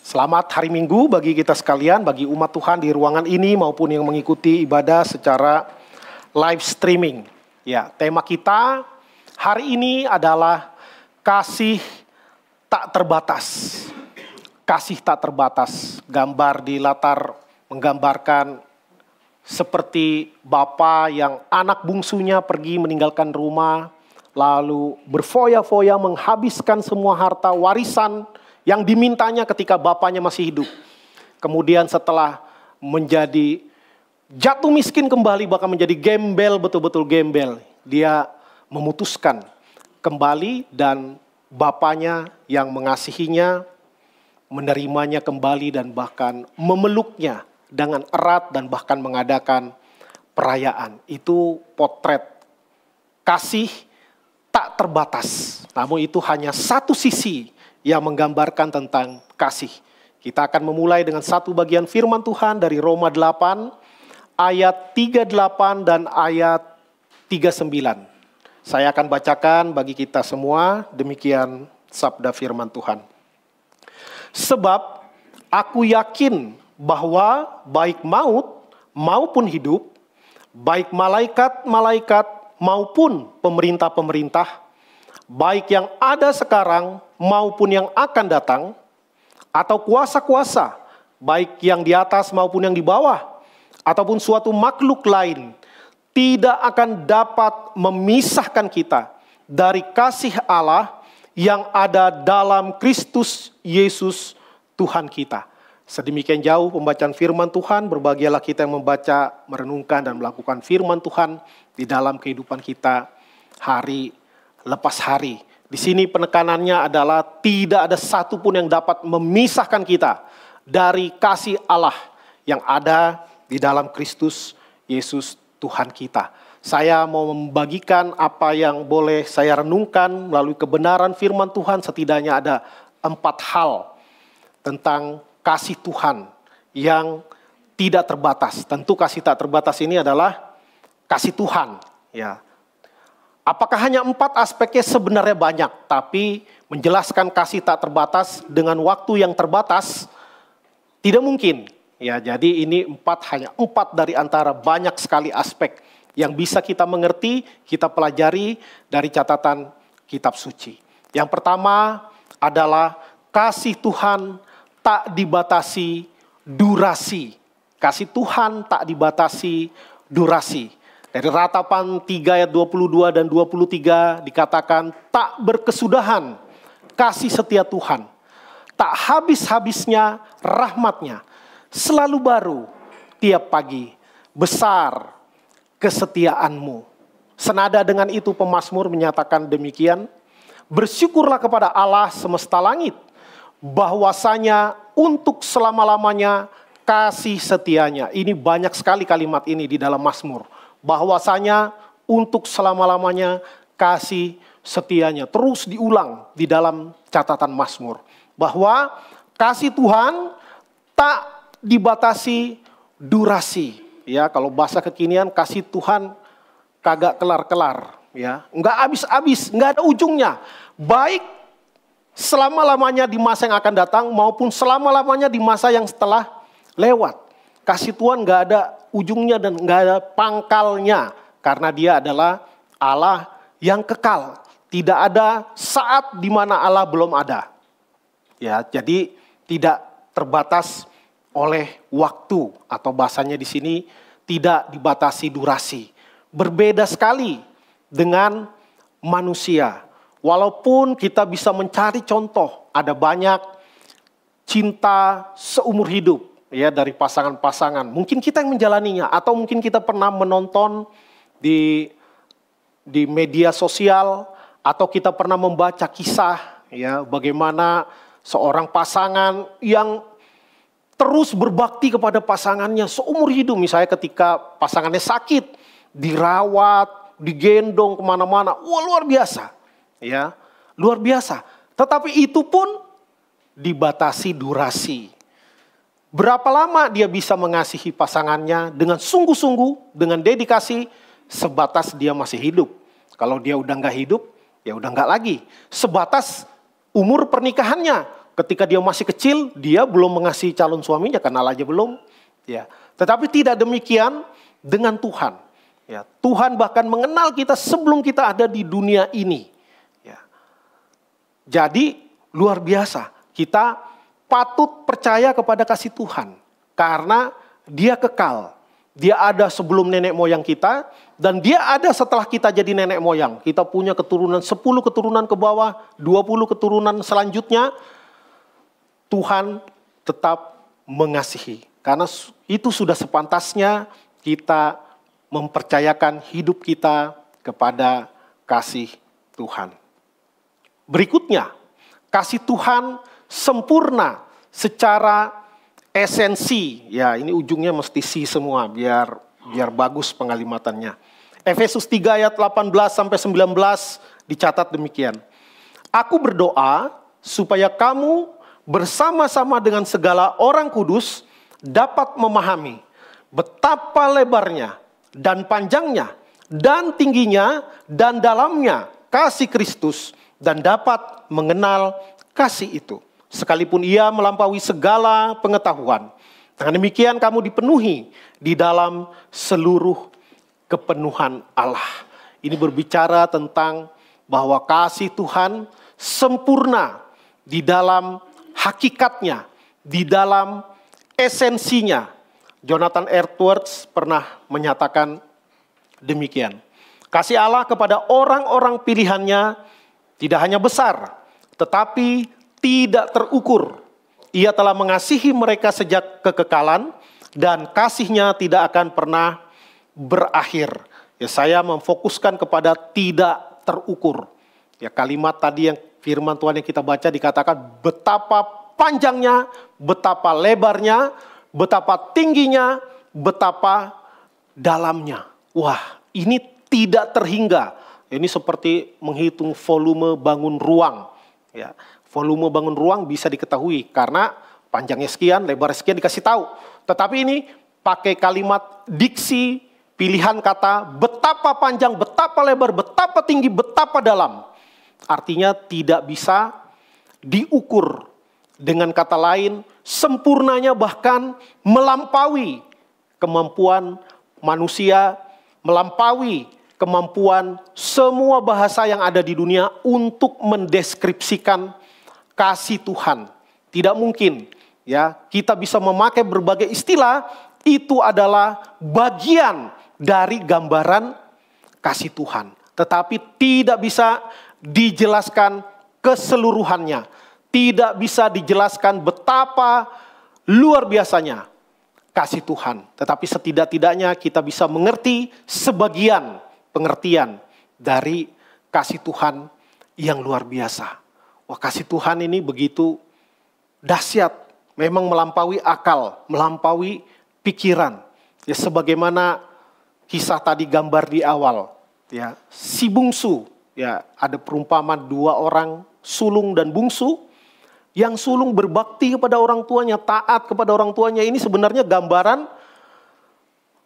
Selamat hari Minggu bagi kita sekalian, bagi umat Tuhan di ruangan ini maupun yang mengikuti ibadah secara live streaming. Ya, tema kita hari ini adalah kasih tak terbatas. Kasih tak terbatas. Gambar di latar menggambarkan seperti bapa yang anak bungsunya pergi meninggalkan rumah, lalu berfoya-foya menghabiskan semua harta warisan yang dimintanya ketika bapaknya masih hidup. Kemudian setelah menjadi jatuh miskin kembali, bahkan menjadi gembel, betul-betul gembel, dia memutuskan kembali dan bapaknya yang mengasihinya menerimanya kembali dan bahkan memeluknya dengan erat dan bahkan mengadakan perayaan. Itu potret kasih tak terbatas. Namun itu hanya satu sisi yang menggambarkan tentang kasih. Kita akan memulai dengan satu bagian firman Tuhan dari Roma 8 ayat 38 dan ayat 39. Saya akan bacakan bagi kita semua, demikian sabda firman Tuhan. Sebab aku yakin bahwa baik maut maupun hidup, baik malaikat-malaikat maupun pemerintah-pemerintah, baik yang ada sekarang maupun yang akan datang, atau kuasa-kuasa, baik yang di atas maupun yang di bawah, ataupun suatu makhluk lain, tidak akan dapat memisahkan kita dari kasih Allah yang ada dalam Kristus Yesus Tuhan kita. Sedemikian jauh pembacaan firman Tuhan, berbahagialah kita yang membaca, merenungkan dan melakukan firman Tuhan di dalam kehidupan kita hari lepas hari. Di sini penekanannya adalah tidak ada satupun yang dapat memisahkan kita dari kasih Allah yang ada di dalam Kristus Yesus Tuhan kita. Saya mau membagikan apa yang boleh saya renungkan melalui kebenaran firman Tuhan. Setidaknya ada 4 hal tentang kasih Tuhan yang tidak terbatas. Tentu kasih tak terbatas ini adalah kasih Tuhan, ya. Apakah hanya 4 aspeknya? Sebenarnya banyak, tapi menjelaskan kasih tak terbatas dengan waktu yang terbatas tidak mungkin. Ya, jadi ini hanya 4 dari antara banyak sekali aspek yang bisa kita mengerti, kita pelajari dari catatan kitab suci. Yang pertama adalah kasih Tuhan tak dibatasi durasi. Kasih Tuhan tak dibatasi durasi. Dari Ratapan 3 ayat 22 dan 23 dikatakan tak berkesudahan kasih setia Tuhan. Tak habis-habisnya rahmatnya. Selalu baru tiap pagi. Besar kesetiaanmu. Senada dengan itu pemazmur menyatakan demikian. Bersyukurlah kepada Allah semesta langit. Bahwasanya untuk selama-lamanya kasih setianya. Ini banyak sekali kalimat ini di dalam Mazmur. Bahwasanya untuk selama-lamanya kasih setianya. Terus diulang di dalam catatan Mazmur. Bahwa kasih Tuhan tak dibatasi durasi. Ya, kalau bahasa kekinian kasih Tuhan kagak kelar-kelar. Ya, nggak habis-habis, nggak ada ujungnya. Baik selama-lamanya di masa yang akan datang maupun selama-lamanya di masa yang setelah lewat. Kasih Tuhan nggak ada ujungnya dan nggak ada pangkalnya. Karena dia adalah Allah yang kekal. Tidak ada saat di mana Allah belum ada. Ya, jadi tidak terbatas oleh waktu. Atau bahasanya di sini tidak dibatasi durasi. Berbeda sekali dengan manusia. Walaupun kita bisa mencari contoh. Ada banyak cinta seumur hidup. Ya, dari pasangan-pasangan. Mungkin kita yang menjalaninya atau mungkin kita pernah menonton di media sosial atau kita pernah membaca kisah ya bagaimana seorang pasangan yang terus berbakti kepada pasangannya seumur hidup. Misalnya ketika pasangannya sakit, dirawat, digendong kemana-mana. Wah, luar biasa. Ya, luar biasa. Tetapi itu pun dibatasi durasi. Berapa lama dia bisa mengasihi pasangannya dengan sungguh-sungguh, dengan dedikasi, sebatas dia masih hidup. Kalau dia udah nggak hidup, ya udah nggak lagi. Sebatas umur pernikahannya, ketika dia masih kecil, dia belum mengasihi calon suaminya, kenal aja belum. Ya, tetapi tidak demikian dengan Tuhan. Ya, Tuhan bahkan mengenal kita sebelum kita ada di dunia ini. Ya. Jadi luar biasa, kita patut percaya kepada kasih Tuhan. Karena dia kekal. Dia ada sebelum nenek moyang kita, dan dia ada setelah kita jadi nenek moyang. Kita punya keturunan 10 keturunan ke bawah, 20 keturunan selanjutnya. Tuhan tetap mengasihi. Karena itu sudah sepantasnya kita mempercayakan hidup kita kepada kasih Tuhan. Berikutnya, kasih Tuhan sempurna secara esensi. Ya, ini ujungnya mesti si semua biar bagus pengalimatannya. Efesus 3 ayat 18 sampai 19 dicatat demikian. Aku berdoa supaya kamu bersama-sama dengan segala orang kudus dapat memahami betapa lebarnya dan panjangnya dan tingginya dan dalamnya kasih Kristus, dan dapat mengenal kasih itu, sekalipun ia melampaui segala pengetahuan. Dengan demikian kamu dipenuhi di dalam seluruh kepenuhan Allah. Ini berbicara tentang bahwa kasih Tuhan sempurna di dalam hakikatnya, di dalam esensinya. Jonathan Edwards pernah menyatakan demikian. Kasih Allah kepada orang-orang pilihannya tidak hanya besar, tetapi tidak terukur. Ia telah mengasihi mereka sejak kekekalan, dan kasihnya tidak akan pernah berakhir. Ya, saya memfokuskan kepada tidak terukur. Ya, kalimat tadi yang firman Tuhan yang kita baca dikatakan betapa panjangnya, betapa lebarnya, betapa tingginya, betapa dalamnya. Wah, ini tidak terhingga. Ini seperti menghitung volume bangun ruang. Ya, volume bangun ruang bisa diketahui karena panjangnya sekian, lebar sekian dikasih tahu. Tetapi ini pakai kalimat diksi, pilihan kata, betapa panjang, betapa lebar, betapa tinggi, betapa dalam. Artinya tidak bisa diukur. Dengan kata lain, sempurnanya bahkan melampaui kemampuan manusia, melampaui kemampuan semua bahasa yang ada di dunia untuk mendeskripsikan kasih Tuhan. Tidak mungkin ya, kita bisa memakai berbagai istilah, itu adalah bagian dari gambaran kasih Tuhan. Tetapi tidak bisa dijelaskan keseluruhannya. Tidak bisa dijelaskan betapa luar biasanya kasih Tuhan. Tetapi setidak-tidaknya kita bisa mengerti sebagian pengertian dari kasih Tuhan yang luar biasa. Wah, kasih Tuhan ini begitu dahsyat. Memang melampaui akal, melampaui pikiran. Ya, sebagaimana kisah tadi gambar di awal. Ya, si bungsu. Ya, ada perumpamaan 2 orang sulung dan bungsu. Yang sulung berbakti kepada orang tuanya, taat kepada orang tuanya. Ini sebenarnya gambaran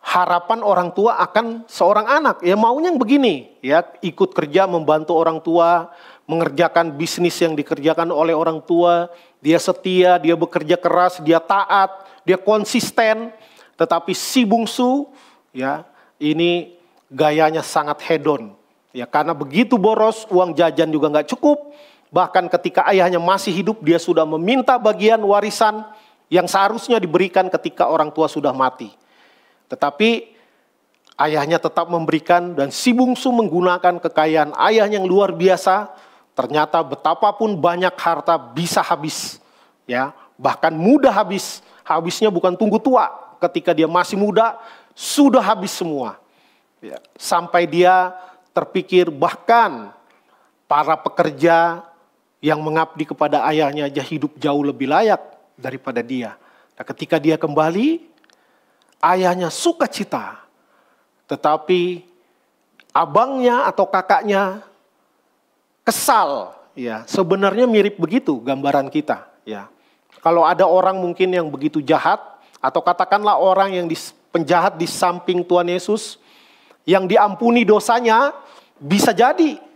harapan orang tua akan seorang anak. Ya, maunya yang begini, ya, ikut kerja membantu orang tua, mengerjakan bisnis yang dikerjakan oleh orang tua. Dia setia, dia bekerja keras, dia taat, dia konsisten. Tetapi si bungsu, ya, ini gayanya sangat hedon. Ya, karena begitu boros, uang jajan juga nggak cukup. Bahkan ketika ayahnya masih hidup, dia sudah meminta bagian warisan yang seharusnya diberikan ketika orang tua sudah mati. Tetapi ayahnya tetap memberikan, dan si bungsu menggunakan kekayaan ayahnya yang luar biasa. Ternyata betapapun banyak harta bisa habis. Ya, bahkan mudah habis. Habisnya bukan tunggu tua. Ketika dia masih muda, sudah habis semua. Ya, sampai dia terpikir bahkan para pekerja yang mengabdi kepada ayahnya aja hidup jauh lebih layak daripada dia. Nah, ketika dia kembali, ayahnya sukacita. Tetapi abangnya atau kakaknya kesal. Ya, sebenarnya mirip begitu gambaran kita. Ya, kalau ada orang mungkin yang begitu jahat, atau katakanlah orang yang penjahat di samping Tuhan Yesus, yang diampuni dosanya, bisa jadi.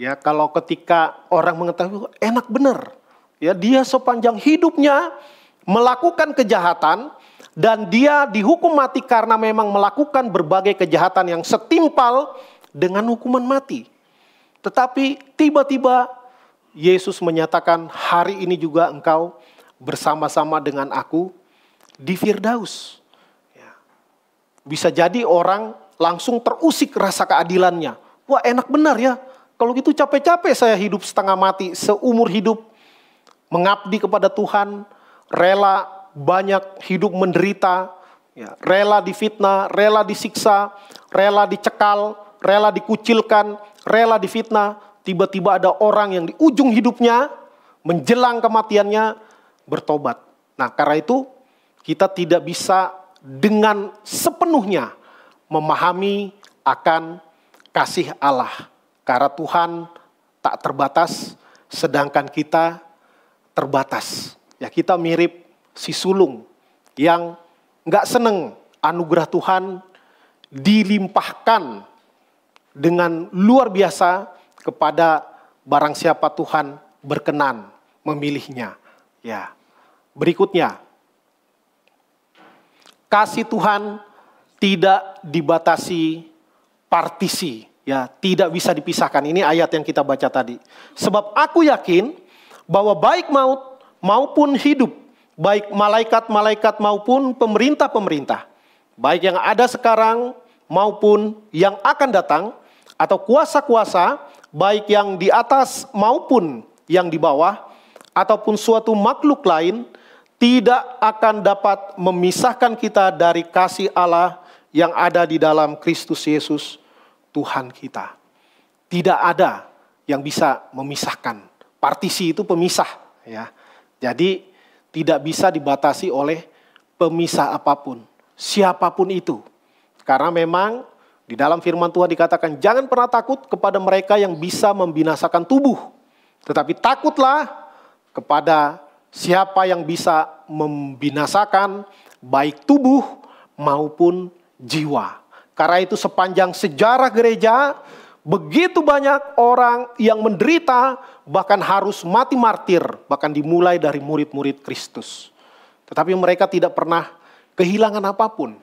Ya, kalau ketika orang mengetahui enak benar, Ya, dia sepanjang hidupnya melakukan kejahatan dan dia dihukum mati karena memang melakukan berbagai kejahatan yang setimpal dengan hukuman mati. Tetapi tiba-tiba Yesus menyatakan, hari ini juga engkau bersama-sama dengan aku di Firdaus. Ya. Bisa jadi orang langsung terusik rasa keadilannya. Wah, enak benar ya. Kalau gitu capek-capek saya hidup setengah mati, seumur hidup mengabdi kepada Tuhan, rela banyak hidup menderita, ya, rela difitnah, rela disiksa, rela dicekal, rela dikucilkan, rela difitnah. Tiba-tiba ada orang yang di ujung hidupnya, menjelang kematiannya, bertobat. Nah, karena itu kita tidak bisa dengan sepenuhnya memahami akan kasih Allah. Karena Tuhan tak terbatas, sedangkan kita terbatas. Ya, kita mirip si sulung yang gak seneng anugerah Tuhan dilimpahkan dengan luar biasa kepada barang siapa Tuhan berkenan memilihnya. Ya. Berikutnya, kasih Tuhan tidak dibatasi partisi, ya, tidak bisa dipisahkan. Ini ayat yang kita baca tadi. Sebab aku yakin bahwa baik maut maupun hidup, baik malaikat-malaikat maupun pemerintah-pemerintah, baik yang ada sekarang maupun yang akan datang, atau kuasa-kuasa, baik yang di atas maupun yang di bawah, ataupun suatu makhluk lain, tidak akan dapat memisahkan kita dari kasih Allah yang ada di dalam Kristus Yesus, Tuhan kita. Tidak ada yang bisa memisahkan. Partisi itu pemisah, ya. Jadi tidak bisa dibatasi oleh pemisah apapun, siapapun itu. Karena memang di dalam firman Tuhan dikatakan, jangan pernah takut kepada mereka yang bisa membinasakan tubuh. Tetapi takutlah kepada siapa yang bisa membinasakan baik tubuh maupun jiwa. Karena itu sepanjang sejarah gereja, begitu banyak orang yang menderita, bahkan harus mati martir, bahkan dimulai dari murid-murid Kristus. Tetapi mereka tidak pernah kehilangan apapun.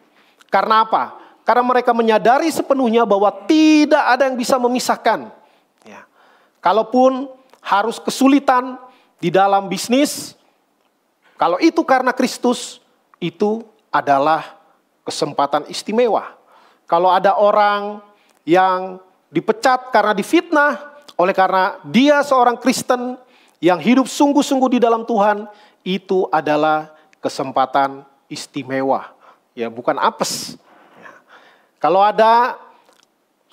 Karena apa? Karena mereka menyadari sepenuhnya bahwa tidak ada yang bisa memisahkan. Ya. Kalaupun harus kesulitan di dalam bisnis, kalau itu karena Kristus, itu adalah kesempatan istimewa. Kalau ada orang yang dipecat karena difitnah, oleh karena dia seorang Kristen yang hidup sungguh-sungguh di dalam Tuhan, itu adalah kesempatan istimewa. Ya, bukan apes. Kalau ada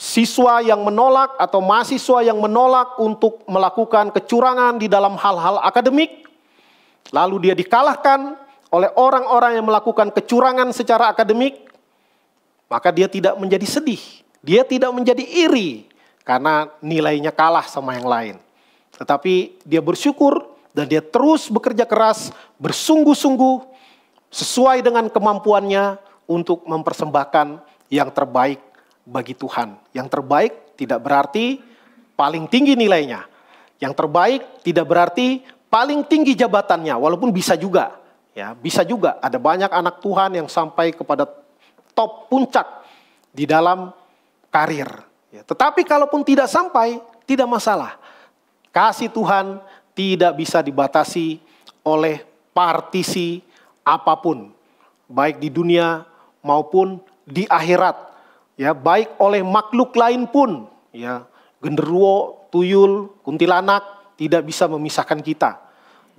siswa yang menolak atau mahasiswa yang menolak untuk melakukan kecurangan di dalam hal-hal akademik, lalu dia dikalahkan oleh orang-orang yang melakukan kecurangan secara akademik, maka dia tidak menjadi sedih, dia tidak menjadi iri karena nilainya kalah sama yang lain. Tetapi dia bersyukur dan dia terus bekerja keras, bersungguh-sungguh sesuai dengan kemampuannya untuk mempersembahkan yang terbaik bagi Tuhan. Yang terbaik tidak berarti paling tinggi nilainya. Yang terbaik tidak berarti paling tinggi jabatannya, walaupun bisa juga. Ya, bisa juga ada banyak anak Tuhan yang sampai kepada top puncak di dalam karir. Ya, tetapi kalaupun tidak sampai, tidak masalah. Kasih Tuhan tidak bisa dibatasi oleh partisi apapun, baik di dunia maupun di akhirat, ya, baik oleh makhluk lain pun, ya, genderuwo, tuyul, kuntilanak tidak bisa memisahkan kita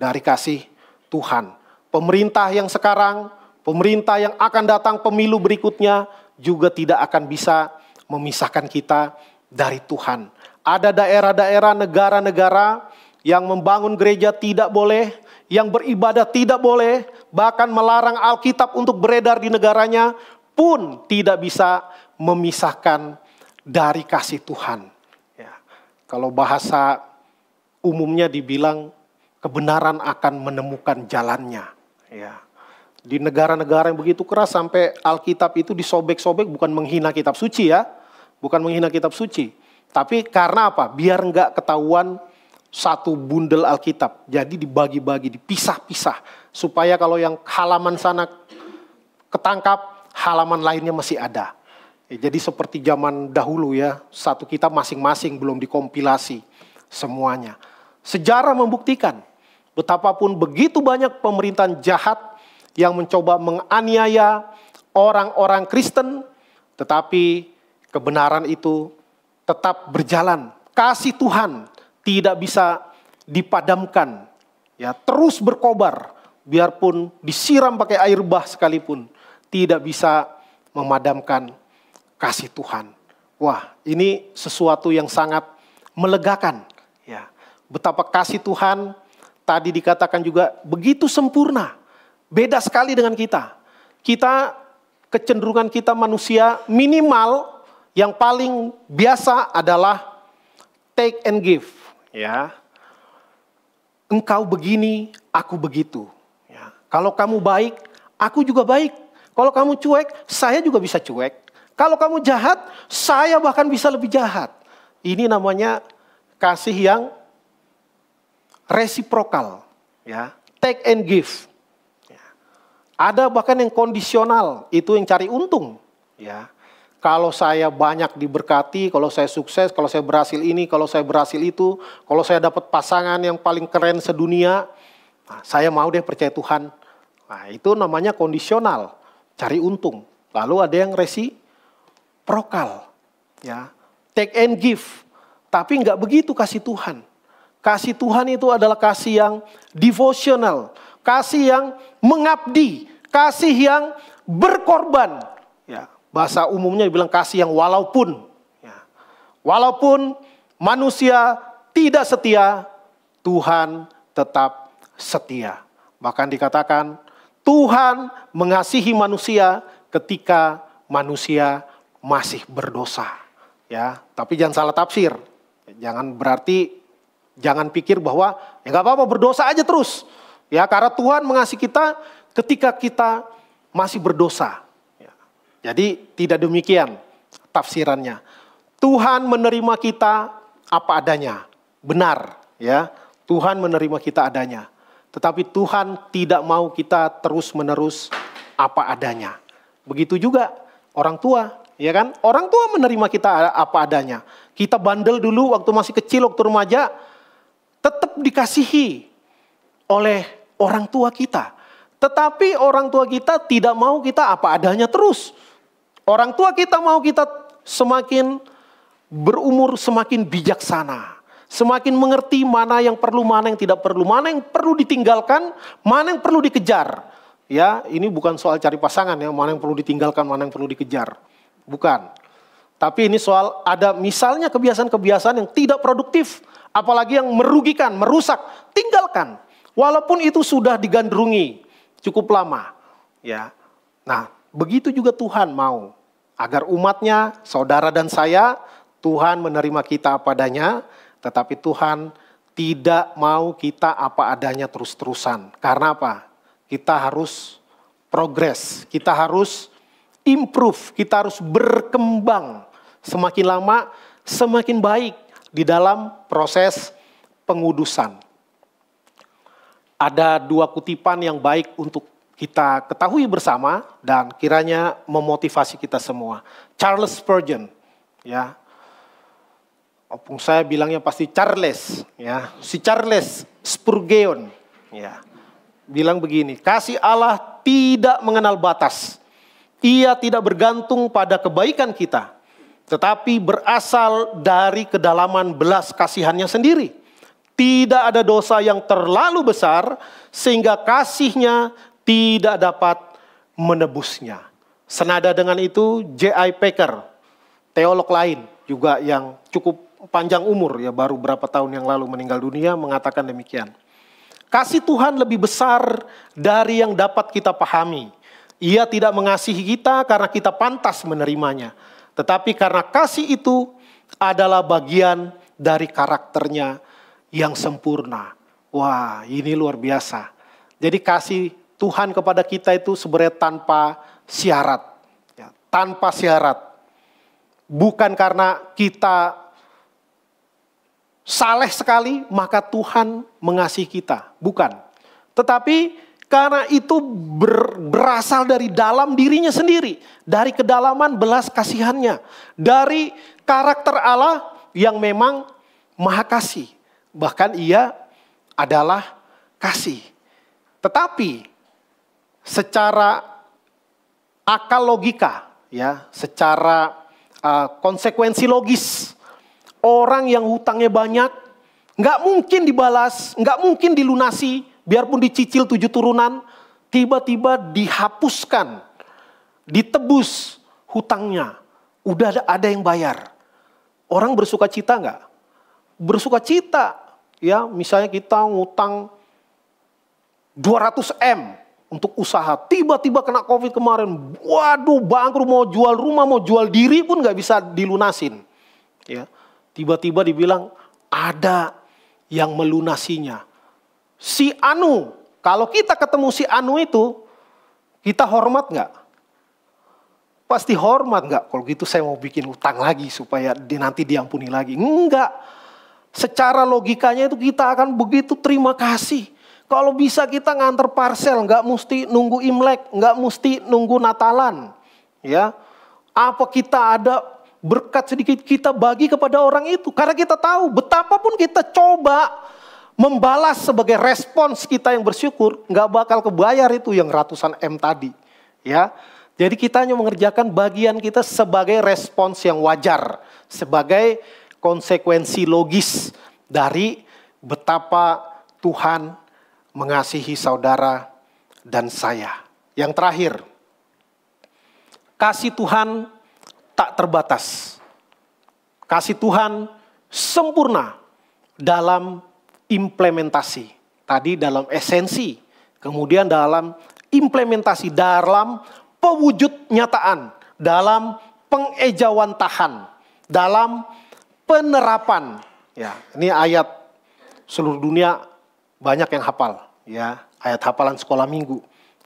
dari kasih Tuhan. Pemerintah yang sekarang, pemerintah yang akan datang, pemilu berikutnya juga tidak akan bisa memisahkan kita dari Tuhan. Ada daerah-daerah, negara-negara yang membangun gereja tidak boleh, yang beribadah tidak boleh, bahkan melarang Alkitab untuk beredar di negaranya, pun tidak bisa memisahkan dari kasih Tuhan. Ya. Kalau bahasa umumnya dibilang kebenaran akan menemukan jalannya. Ya. Di negara-negara yang begitu keras sampai Alkitab itu disobek-sobek, bukan menghina kitab suci ya. Bukan menghina kitab suci. Tapi karena apa? Biar enggak ketahuan satu bundel Alkitab. Jadi dibagi-bagi, dipisah-pisah. Supaya kalau yang halaman sana ketangkap, halaman lainnya masih ada. Jadi seperti zaman dahulu ya, satu kitab masing-masing belum dikompilasi semuanya. Sejarah membuktikan betapapun begitu banyak pemerintahan jahat yang mencoba menganiaya orang-orang Kristen, tetapi kebenaran itu tetap berjalan. Kasih Tuhan tidak bisa dipadamkan, ya, terus berkobar, biarpun disiram pakai air bah sekalipun, tidak bisa memadamkan kasih Tuhan. Wah, ini sesuatu yang sangat melegakan, ya. Betapa kasih Tuhan tadi dikatakan juga begitu sempurna, beda sekali dengan kita. Kecenderungan kita manusia minimal yang paling biasa adalah take and give. Ya, engkau begini, aku begitu. Ya. Kalau kamu baik, aku juga baik. Kalau kamu cuek, saya juga bisa cuek. Kalau kamu jahat, saya bahkan bisa lebih jahat. Ini namanya kasih yang resiprokal. Ya, take and give. Ya. Ada bahkan yang kondisional, itu yang cari untung. Ya. Kalau saya banyak diberkati, kalau saya sukses, kalau saya berhasil ini, kalau saya berhasil itu, kalau saya dapat pasangan yang paling keren sedunia, nah, saya mau deh percaya Tuhan. Nah, itu namanya kondisional, cari untung. Lalu ada yang resiprokal, ya, take and give. Tapi nggak begitu kasih Tuhan. Kasih Tuhan itu adalah kasih yang devotional, kasih yang mengabdi, kasih yang berkorban. Ya. Bahasa umumnya dibilang kasih yang walaupun. Ya. Walaupun manusia tidak setia, Tuhan tetap setia. Bahkan dikatakan Tuhan mengasihi manusia ketika manusia masih berdosa. Ya, tapi jangan salah tafsir. Jangan pikir bahwa ya nggak apa-apa berdosa aja terus. Ya, karena Tuhan mengasihi kita ketika kita masih berdosa. Jadi tidak demikian tafsirannya. Tuhan menerima kita apa adanya. Benar, ya. Tuhan menerima kita adanya. Tetapi Tuhan tidak mau kita terus-menerus apa adanya. Begitu juga orang tua, ya kan? Orang tua menerima kita apa adanya. Kita bandel dulu waktu masih kecil, waktu remaja, tetap dikasihi oleh orang tua kita. Tetapi orang tua kita tidak mau kita apa adanya terus. Orang tua kita mau kita semakin berumur, semakin bijaksana. Semakin mengerti mana yang perlu, mana yang tidak perlu. Mana yang perlu ditinggalkan, mana yang perlu dikejar. Ya, ini bukan soal cari pasangan ya. Mana yang perlu ditinggalkan, mana yang perlu dikejar. Bukan. Tapi ini soal ada misalnya kebiasaan-kebiasaan yang tidak produktif. Apalagi yang merugikan, merusak. Tinggalkan. Walaupun itu sudah digandrungi cukup lama. Ya. Nah, begitu juga Tuhan mau. Agar umatnya, saudara dan saya, Tuhan menerima kita apa adanya. Tetapi Tuhan tidak mau kita apa adanya terus-terusan. Karena apa? Kita harus progres. Kita harus improve. Kita harus berkembang. Semakin lama, semakin baik di dalam proses pengudusan. Ada dua kutipan yang baik untuk kita ketahui bersama dan kiranya memotivasi kita semua. Charles Spurgeon, ya, opung saya bilangnya pasti Charles, ya, si Charles Spurgeon, ya, bilang begini, kasih Allah tidak mengenal batas, Ia tidak bergantung pada kebaikan kita, tetapi berasal dari kedalaman belas kasihannya sendiri. Tidak ada dosa yang terlalu besar sehingga kasihnya tidak dapat menebusnya. Senada dengan itu J.I. Packer, teolog lain juga yang cukup panjang umur ya, baru berapa tahun yang lalu meninggal dunia, mengatakan demikian. Kasih Tuhan lebih besar dari yang dapat kita pahami. Ia tidak mengasihi kita karena kita pantas menerimanya, tetapi karena kasih itu adalah bagian dari karakternya yang sempurna. Wah, ini luar biasa. Jadi kasih Tuhan kepada kita itu sebenarnya tanpa syarat. Ya, tanpa syarat. Bukan karena kita saleh sekali, maka Tuhan mengasihi kita. Bukan. Tetapi karena itu berasal dari dalam dirinya sendiri. Dari kedalaman belas kasihannya. Dari karakter Allah yang memang maha kasih. Bahkan ia adalah kasih. Tetapi secara akal logika, ya, secara konsekuensi logis, orang yang hutangnya banyak, nggak mungkin dibalas, nggak mungkin dilunasi, biarpun dicicil 7 turunan, tiba-tiba dihapuskan, ditebus hutangnya, udah ada yang bayar. Orang bersuka cita nggak? Bersuka cita, ya, misalnya kita ngutang 200 M untuk usaha, tiba-tiba kena COVID kemarin, waduh bangkrut, mau jual rumah, mau jual diri pun nggak bisa dilunasin. Ya, tiba-tiba dibilang ada yang melunasinya. Si Anu, kalau kita ketemu si Anu itu, kita hormat nggak? Pasti hormat nggak? Kalau gitu saya mau bikin utang lagi supaya nanti diampuni lagi. Enggak. Secara logikanya itu kita akan begitu terima kasih. Kalau bisa kita nganter parcel, nggak mesti nunggu Imlek, nggak mesti nunggu Natalan, ya. Apa kita ada berkat sedikit kita bagi kepada orang itu, karena kita tahu betapapun kita coba membalas sebagai respons kita yang bersyukur, nggak bakal kebayar itu yang ratusan M tadi, ya. Jadi kita hanya mengerjakan bagian kita sebagai respons yang wajar, sebagai konsekuensi logis dari betapa Tuhan mengasihi saudara dan saya. Yang terakhir, kasih Tuhan tak terbatas. Kasih Tuhan sempurna dalam implementasi. Tadi dalam esensi, kemudian dalam implementasi, dalam pewujud nyataan, dalam pengejawantahan, dalam penerapan. Ya, ini ayat seluruh dunia banyak yang hafal, ya, ayat hafalan sekolah minggu.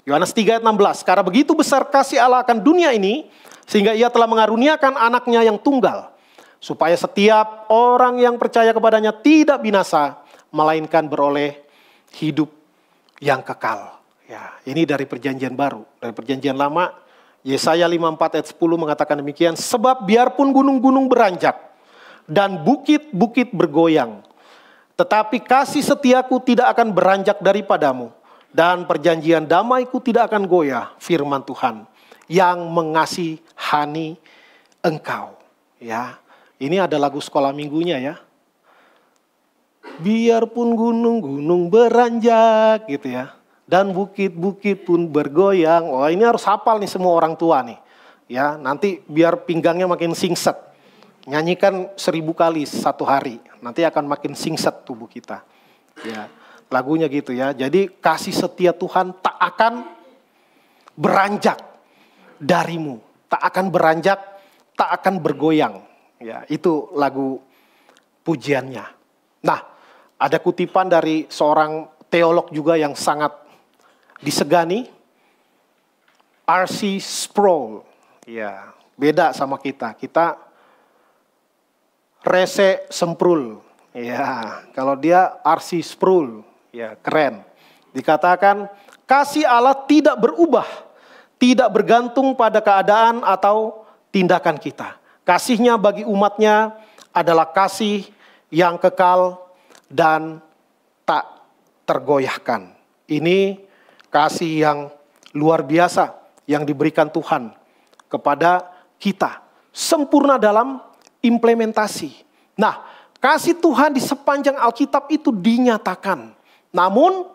Yohanes 3 ayat 16, karena begitu besar kasih Allah akan dunia ini, sehingga ia telah mengaruniakan anaknya yang tunggal, supaya setiap orang yang percaya kepadanya tidak binasa, melainkan beroleh hidup yang kekal. Ya, ini dari perjanjian baru. Dari perjanjian lama, Yesaya 54 ayat 10 mengatakan demikian, sebab biarpun gunung-gunung beranjak dan bukit-bukit bergoyang, tetapi kasih setiaku tidak akan beranjak daripadamu, dan perjanjian damaiku tidak akan goyah, firman Tuhan, yang mengasihani engkau. Ya, ini ada lagu sekolah minggunya, ya. Biarpun gunung-gunung beranjak, gitu ya, dan bukit-bukit pun bergoyang. Wah, ini harus hafal nih semua orang tua nih. Ya, nanti biar pinggangnya makin singset. Nyanyikan 1000 kali satu hari, nanti akan makin singset tubuh kita. Ya, lagunya gitu ya. Jadi kasih setia Tuhan tak akan beranjak darimu, tak akan beranjak, tak akan bergoyang. Ya, itu lagu pujiannya. Nah, ada kutipan dari seorang teolog juga yang sangat disegani, R.C. Sproul. Ya, beda sama kita. Kita Rese Semprul, ya, kalau dia R.C. Sproul, ya, keren. Dikatakan kasih Allah tidak berubah, tidak bergantung pada keadaan atau tindakan kita. Kasihnya bagi umatnya adalah kasih yang kekal dan tak tergoyahkan. Ini kasih yang luar biasa yang diberikan Tuhan kepada kita, sempurna dalam implementasi. Nah, kasih Tuhan di sepanjang Alkitab itu dinyatakan, namun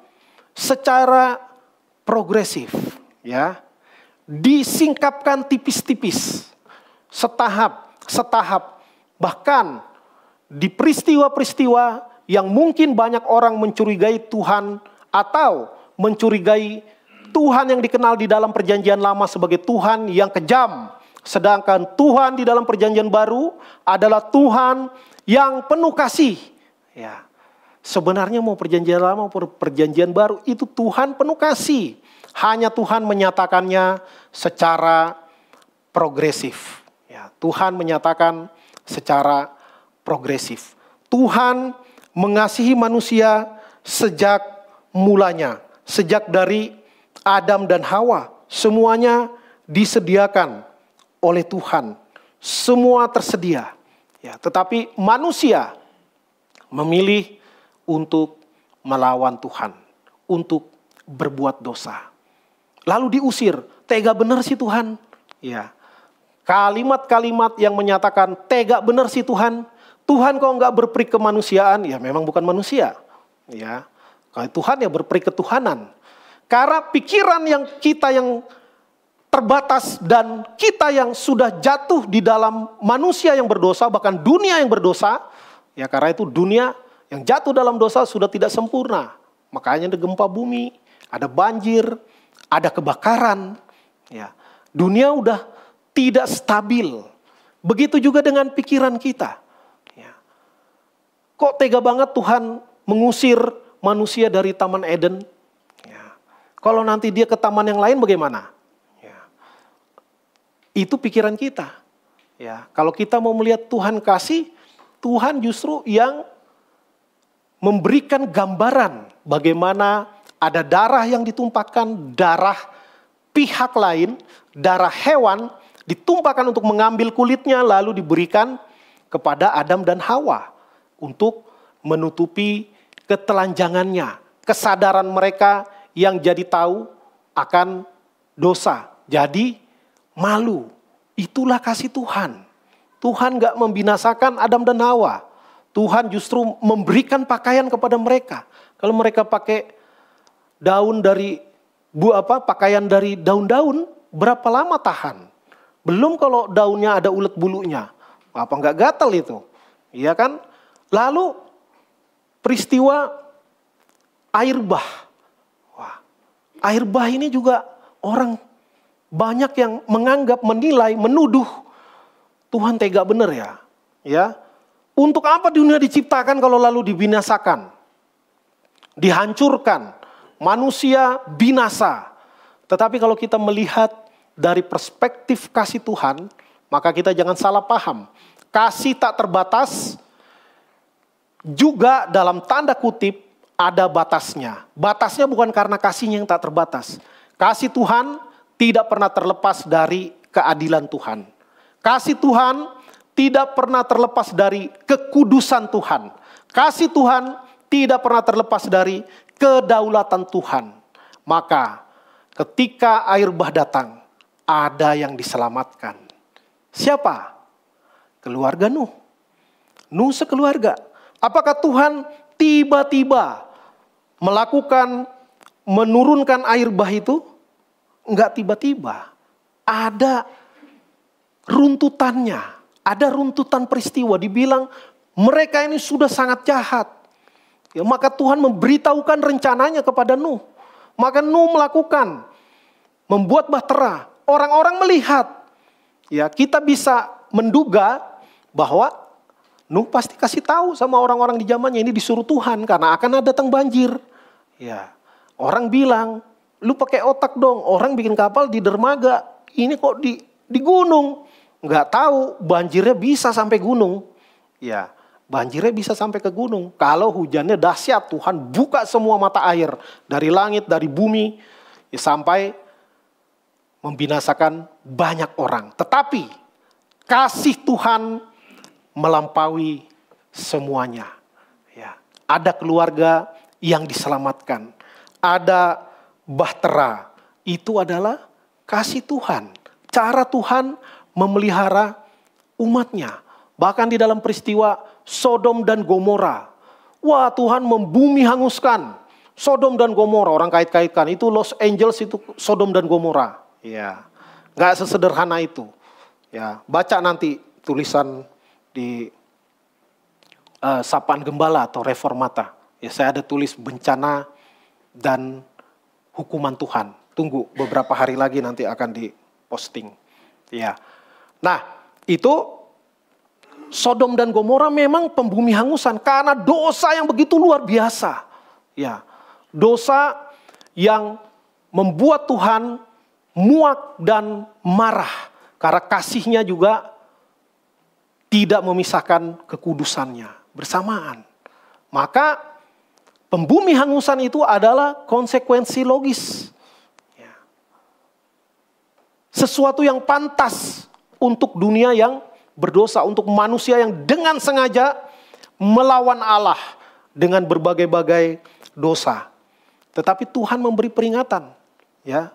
secara progresif, ya, disingkapkan tipis-tipis, setahap, bahkan di peristiwa-peristiwa yang mungkin banyak orang mencurigai Tuhan atau mencurigai Tuhan yang dikenal di dalam perjanjian lama sebagai Tuhan yang kejam. Sedangkan Tuhan di dalam perjanjian baru adalah Tuhan yang penuh kasih. Ya, sebenarnya mau perjanjian lama mau perjanjian baru itu Tuhan penuh kasih. Hanya Tuhan menyatakannya secara progresif. Ya, Tuhan menyatakan secara progresif. Tuhan mengasihi manusia sejak mulanya. Sejak dari Adam dan Hawa. Semuanya disediakan oleh Tuhan. Semua tersedia. Ya, tetapi manusia memilih untuk melawan Tuhan. Untuk berbuat dosa. Lalu diusir. Tega benar sih Tuhan. Ya. Kalimat-kalimat yang menyatakan tega benar sih Tuhan. Tuhan kok nggak berperi kemanusiaan? Ya memang bukan manusia. Ya. Kalau Tuhan ya berperi ketuhanan. Karena pikiran kita yang terbatas dan kita yang sudah jatuh di dalam manusia yang berdosa, bahkan dunia yang berdosa, ya karena itu dunia yang jatuh dalam dosa sudah tidak sempurna. Makanya ada gempa bumi, ada banjir, ada kebakaran. Ya. Dunia udah tidak stabil. Begitu juga dengan pikiran kita. Ya. Kok tega banget Tuhan mengusir manusia dari Taman Eden? Ya. Kalau nanti dia ke taman yang lain bagaimana? Ya. Itu pikiran kita. Ya. Kalau kita mau melihat Tuhan kasih, Tuhan justru yang memberikan gambaran bagaimana ada darah yang ditumpahkan, darah pihak lain, darah hewan, ditumpahkan untuk mengambil kulitnya lalu diberikan kepada Adam dan Hawa untuk menutupi ketelanjangannya, kesadaran mereka yang jadi tahu akan dosa, jadi malu. Itulah kasih Tuhan. Tuhan gak membinasakan Adam dan Hawa. Tuhan justru memberikan pakaian kepada mereka. Kalau mereka pakai pakaian dari daun-daun, berapa lama tahan? Belum kalau daunnya ada ulet bulunya. Apa enggak gatal itu? Iya kan? Lalu peristiwa air bah. Wah, air bah ini juga orang banyak yang menganggap, menilai, menuduh Tuhan tega benar ya. Ya. Untuk apa dunia diciptakan kalau lalu dibinasakan? Dihancurkan. Manusia binasa. Tetapi kalau kita melihat dari perspektif kasih Tuhan, maka kita jangan salah paham. Kasih tak terbatas juga dalam tanda kutip ada batasnya. Batasnya bukan karena kasihnya yang tak terbatas. Kasih Tuhan tidak pernah terlepas dari keadilan Tuhan. Kasih Tuhan tidak pernah terlepas dari kekudusan Tuhan. Kasih Tuhan tidak pernah terlepas dari kedaulatan Tuhan. Maka ketika air bah datang, ada yang diselamatkan. Siapa? Keluarga Nuh. Nuh sekeluarga. Apakah Tuhan tiba-tiba menurunkan air bah itu? Enggak tiba-tiba. Ada runtutannya. Ada runtutan peristiwa. Dibilang mereka ini sudah sangat jahat. Ya, maka Tuhan memberitahukan rencananya kepada Nuh. Maka Nuh membuat bahtera. Orang-orang melihat, ya kita bisa menduga bahwa Nuh pasti kasih tahu sama orang-orang di zamannya ini disuruh Tuhan karena akan ada datang banjir. Ya, orang bilang, lu pakai otak dong. Orang bikin kapal di dermaga, ini kok di gunung. Nggak tahu banjirnya bisa sampai gunung. Ya, banjirnya bisa sampai ke gunung. Kalau hujannya dahsyat, Tuhan buka semua mata air dari langit, dari bumi, ya, sampai membinasakan banyak orang. Tetapi kasih Tuhan melampaui semuanya. Ya, ada keluarga yang diselamatkan. Ada bahtera. Itu adalah kasih Tuhan. Cara Tuhan memelihara umatnya. Bahkan di dalam peristiwa Sodom dan Gomora. Wah, Tuhan membumi hanguskan Sodom dan Gomora. Orang kait-kaitkan itu Los Angeles, itu Sodom dan Gomora. Ya, nggak sesederhana itu. Ya, baca nanti tulisan di Sapaan Gembala atau Reformata. Ya, saya ada tulis bencana dan hukuman Tuhan. Tunggu beberapa hari lagi nanti akan diposting. Ya, nah itu Sodom dan Gomora memang pembumi hangusan karena dosa yang begitu luar biasa. Ya, dosa yang membuat Tuhan muak dan marah karena kasihnya juga tidak memisahkan kekudusannya. bersamaan. Maka pembumi hangusan itu adalah konsekuensi logis. Ya. Sesuatu yang pantas untuk dunia yang berdosa, untuk manusia yang dengan sengaja melawan Allah dengan berbagai-bagai dosa. Tetapi Tuhan memberi peringatan, ya.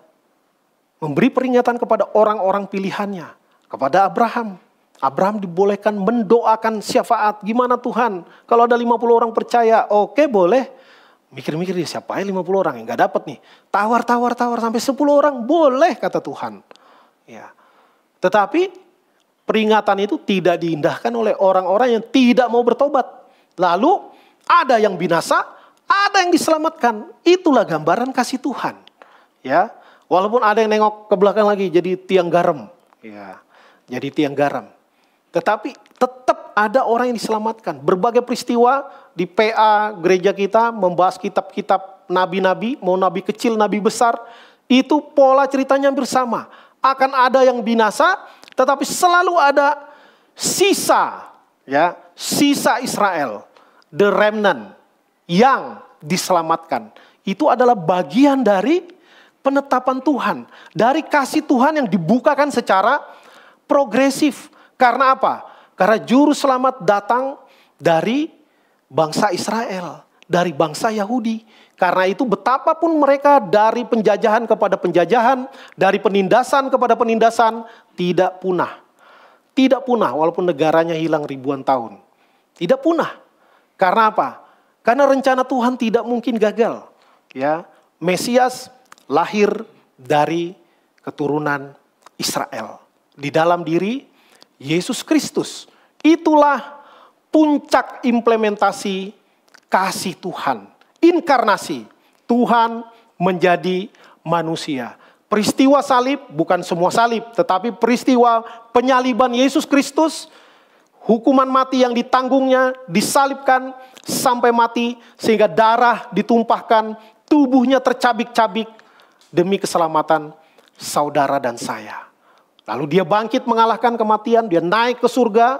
Memberi peringatan kepada orang-orang pilihannya, kepada Abraham. Abraham dibolehkan mendoakan syafaat. Gimana Tuhan? Kalau ada 50 orang percaya, oke boleh. Mikir-mikir dia siapa ya 50 orang yang gak dapat nih. Tawar sampai 10 orang boleh kata Tuhan. Ya. Tetapi peringatan itu tidak diindahkan oleh orang-orang yang tidak mau bertobat. Lalu ada yang binasa, ada yang diselamatkan. Itulah gambaran kasih Tuhan. Ya, walaupun ada yang nengok ke belakang lagi jadi tiang garam. Ya, jadi tiang garam. Tetapi tetap ada orang yang diselamatkan. Berbagai peristiwa di PA gereja kita membahas kitab-kitab nabi-nabi, mau nabi kecil, nabi besar. Itu pola ceritanya hampir sama. Akan ada yang binasa, tetapi selalu ada sisa, ya, sisa Israel, the remnant yang diselamatkan. Itu adalah bagian dari penetapan Tuhan, dari kasih Tuhan yang dibukakan secara progresif. Karena apa? Karena juru selamat datang dari bangsa Israel, dari bangsa Yahudi. Karena itu betapapun mereka dari penjajahan kepada penjajahan, dari penindasan kepada penindasan, tidak punah. Tidak punah walaupun negaranya hilang ribuan tahun. Tidak punah. Karena apa? Karena rencana Tuhan tidak mungkin gagal. Ya, Mesias lahir dari keturunan Israel. Di dalam diri Yesus Kristus. Itulah puncak implementasi kasih Tuhan. Inkarnasi. Tuhan menjadi manusia. Peristiwa salib, bukan semua salib, tetapi peristiwa penyaliban Yesus Kristus, hukuman mati yang ditanggungnya, disalibkan sampai mati, sehingga darah ditumpahkan, tubuhnya tercabik-cabik demi keselamatan saudara dan saya. Lalu dia bangkit mengalahkan kematian, dia naik ke surga,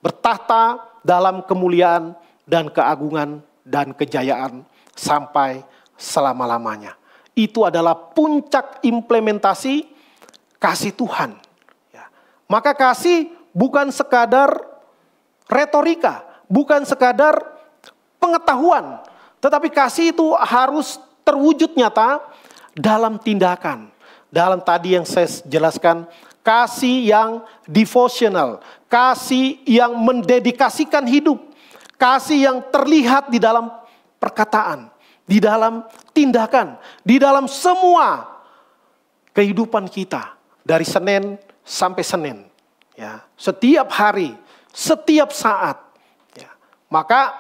bertahta dalam kemuliaan dan keagungan dan kejayaan sampai selama-lamanya. Itu adalah puncak implementasi kasih Tuhan. Ya. Maka kasih bukan sekadar retorika, bukan sekadar pengetahuan. Tetapi kasih itu harus terwujud nyata dalam tindakan. Dalam tadi yang saya jelaskan, kasih yang devotional, kasih yang mendedikasikan hidup, kasih yang terlihat di dalam perkataan, di dalam tindakan, di dalam semua kehidupan kita dari Senin sampai Senin, ya, setiap hari, setiap saat. Ya. Maka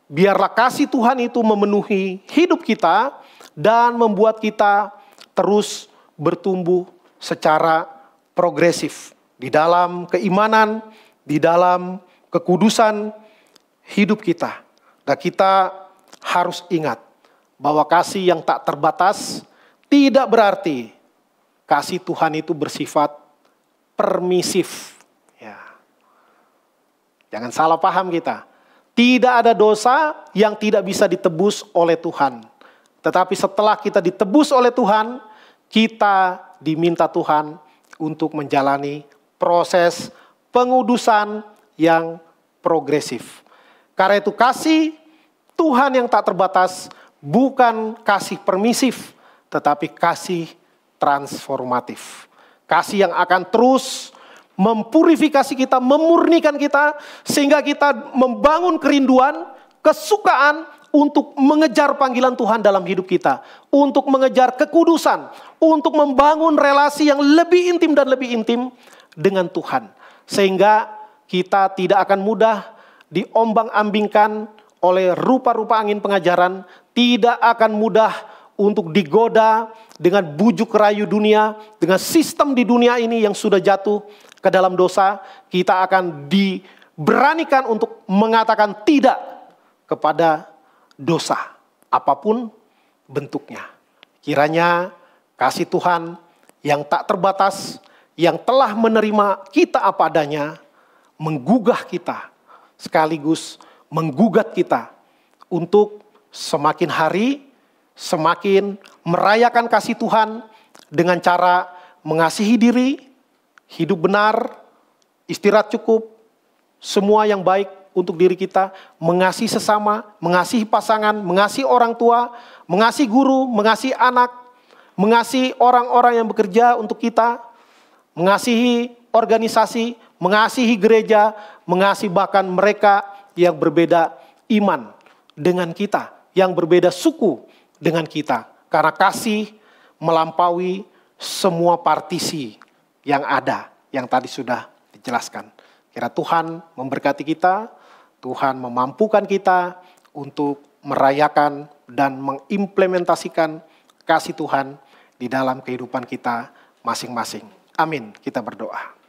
biarlah kasih Tuhan itu memenuhi hidup kita dan membuat kita terus bertumbuh secara progresif di dalam keimanan, di dalam kekudusan hidup kita. Dan kita harus ingat bahwa kasih yang tak terbatas tidak berarti kasih Tuhan itu bersifat permisif. Ya. Jangan salah paham kita. Tidak ada dosa yang tidak bisa ditebus oleh Tuhan. Tetapi setelah kita ditebus oleh Tuhan, kita diminta Tuhan untuk menjalani proses pengudusan yang progresif. Karena itu kasih Tuhan yang tak terbatas bukan kasih permisif, tetapi kasih transformatif. Kasih yang akan terus mempurifikasi kita, memurnikan kita, sehingga kita membangun kerinduan, kesukaan untuk mengejar panggilan Tuhan dalam hidup kita. Untuk mengejar kekudusan, untuk membangun relasi yang lebih intim dan lebih intim dengan Tuhan. Sehingga kita tidak akan mudah diombang-ambingkan oleh rupa-rupa angin pengajaran, tidak akan mudah untuk digoda dengan bujuk rayu dunia, dengan sistem di dunia ini yang sudah jatuh ke dalam dosa. Kita akan diberanikan untuk mengatakan tidak kepada dosa, apapun bentuknya. Kiranya kasih Tuhan yang tak terbatas, yang telah menerima kita apa adanya, menggugah kita, sekaligus menggugat kita untuk semakin hari semakin merayakan kasih Tuhan dengan cara mengasihi diri, hidup benar, istirahat cukup, semua yang baik untuk diri kita, mengasihi sesama, mengasihi pasangan, mengasihi orang tua, mengasihi guru, mengasihi anak, mengasihi orang-orang yang bekerja untuk kita, mengasihi organisasi, mengasihi gereja, mengasihi bahkan mereka yang berbeda iman dengan kita, yang berbeda suku dengan kita. Karena kasih melampaui semua partisi yang ada, yang tadi sudah dijelaskan. Kira Tuhan memberkati kita, Tuhan memampukan kita untuk merayakan dan mengimplementasikan kasih Tuhan di dalam kehidupan kita masing-masing. Amin. Kita berdoa.